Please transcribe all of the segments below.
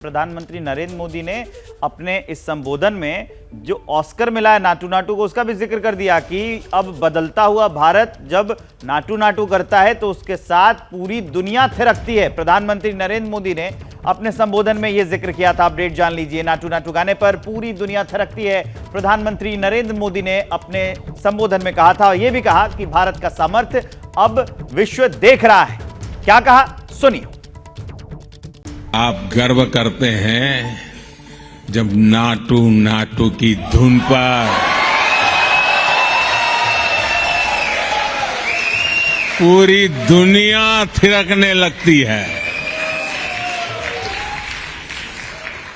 प्रधानमंत्री नरेंद्र मोदी ने अपने इस संबोधन में जो ऑस्कर मिला है नाटू नाटू को, उसका भी जिक्र कर दिया कि अब बदलता हुआ भारत जब नाटू नाटू करता है तो उसके साथ पूरी दुनिया थिरकती है। प्रधानमंत्री नरेंद्र मोदी ने अपने संबोधन में यह जिक्र किया था। अपडेट जान लीजिए। नाटू नाटू गाने पर पूरी दुनिया थिरकती है। प्रधानमंत्री नरेंद्र मोदी ने अपने संबोधन में कहा था और यह भी कहा कि भारत का सामर्थ्य अब विश्व देख रहा है। क्या कहा, सुनिए। आप गर्व करते हैं जब नाटू नाटू की धुन पर पूरी दुनिया थिरकने लगती है।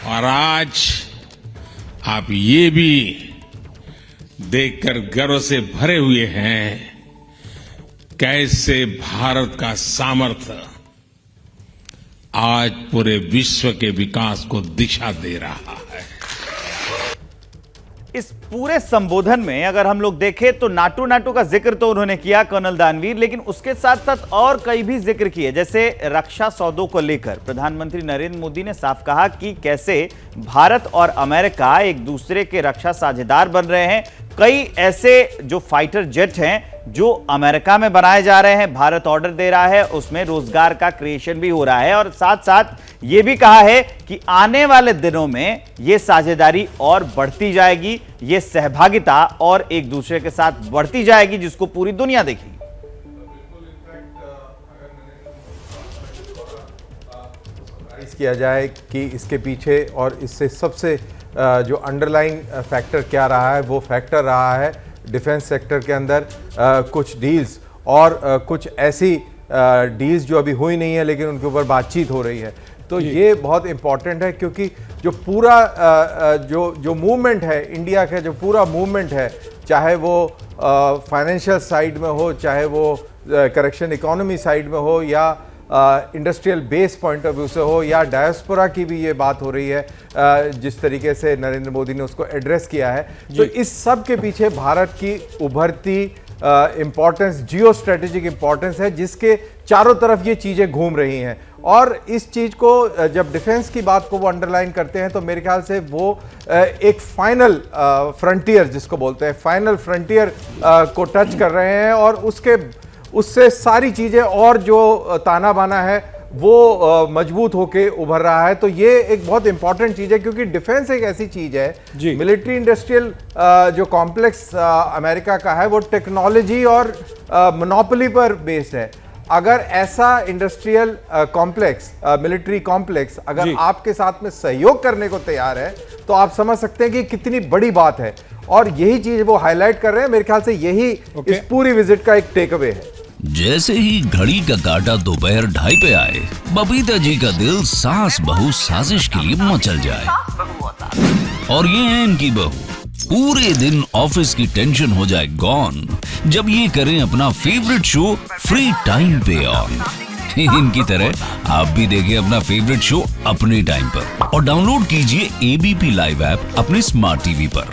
और आज आप ये भी देखकर गर्व से भरे हुए हैं कैसे भारत का सामर्थ्य आज पूरे विश्व के विकास को दिशा दे रहा है। इस पूरे संबोधन में अगर हम लोग देखें तो नाटू नाटू का जिक्र तो उन्होंने किया कर्नल दानवीर, लेकिन उसके साथ साथ और कई भी जिक्र किए। जैसे रक्षा सौदों को लेकर प्रधानमंत्री नरेंद्र मोदी ने साफ कहा कि कैसे भारत और अमेरिका एक दूसरे के रक्षा साझेदार बन रहे हैं। कई ऐसे जो फाइटर जेट हैं जो अमेरिका में बनाए जा रहे हैं, भारत ऑर्डर दे रहा है, उसमें रोजगार का क्रिएशन भी हो रहा है। और साथ साथ ये भी कहा है कि आने वाले दिनों में ये साझेदारी और बढ़ती जाएगी, ये सहभागिता और एक दूसरे के साथ बढ़ती जाएगी, जिसको पूरी दुनिया देखेगी। किया जाए कि इसके पीछे और इससे सबसे जो अंडरलाइन फैक्टर क्या रहा है, वो फैक्टर रहा है डिफेंस सेक्टर के अंदर कुछ डील्स और कुछ ऐसी डील्स जो अभी हुई नहीं है लेकिन उनके ऊपर बातचीत हो रही है। तो ये बहुत इम्पॉर्टेंट है क्योंकि जो पूरा जो मूवमेंट है इंडिया का, जो पूरा मूवमेंट है, चाहे वो फाइनेंशियल साइड में हो, चाहे वो करेक्शन इकोनॉमी साइड में हो, या industrial base point of view से हो, या डायस्पोरा की भी ये बात हो रही है जिस तरीके से नरेंद्र मोदी ने उसको एड्रेस किया है। तो इस सब के पीछे भारत की उभरती इम्पोर्टेंस, जियो स्ट्रेटेजिक इम्पोर्टेंस है, जिसके चारों तरफ ये चीज़ें घूम रही हैं। और इस चीज़ को जब डिफेंस की बात को वो अंडरलाइन करते हैं तो मेरे ख्याल से वो एक फाइनल फ्रंटियर, जिसको बोलते हैं फाइनल फ्रंटियर को टच कर रहे हैं। और उससे सारी चीज़ें और जो ताना बाना है वो मजबूत होके उभर रहा है। तो ये एक बहुत इंपॉर्टेंट चीज़ है क्योंकि डिफेंस एक ऐसी चीज़ है, मिलिट्री इंडस्ट्रियल जो कॉम्प्लेक्स अमेरिका का है वो टेक्नोलॉजी और मोनोपोली पर बेस्ड है। अगर ऐसा इंडस्ट्रियल कॉम्प्लेक्स, मिलिट्री कॉम्प्लेक्स अगर आपके साथ में सहयोग करने को तैयार है तो आप समझ सकते हैं कि कितनी बड़ी बात है। और यही चीज़ वो हाईलाइट कर रहे हैं। मेरे ख्याल से यही इस पूरी विजिट का एक टेक अवे है। जैसे ही घड़ी का काटा दोपहर 2:30 पे आए, बबीता जी का दिल सास बहू साजिश के लिए मचल जाए। और ये है इनकी बहू, पूरे दिन ऑफिस की टेंशन हो जाए गॉन जब ये करें अपना फेवरेट शो फ्री टाइम पे ऑन। इनकी तरह आप भी देखें अपना फेवरेट शो अपने टाइम पर और डाउनलोड कीजिए एबीपी लाइव ऐप अपने स्मार्ट टीवी पर।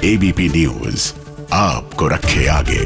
एबीपी न्यूज आपको रखे आगे।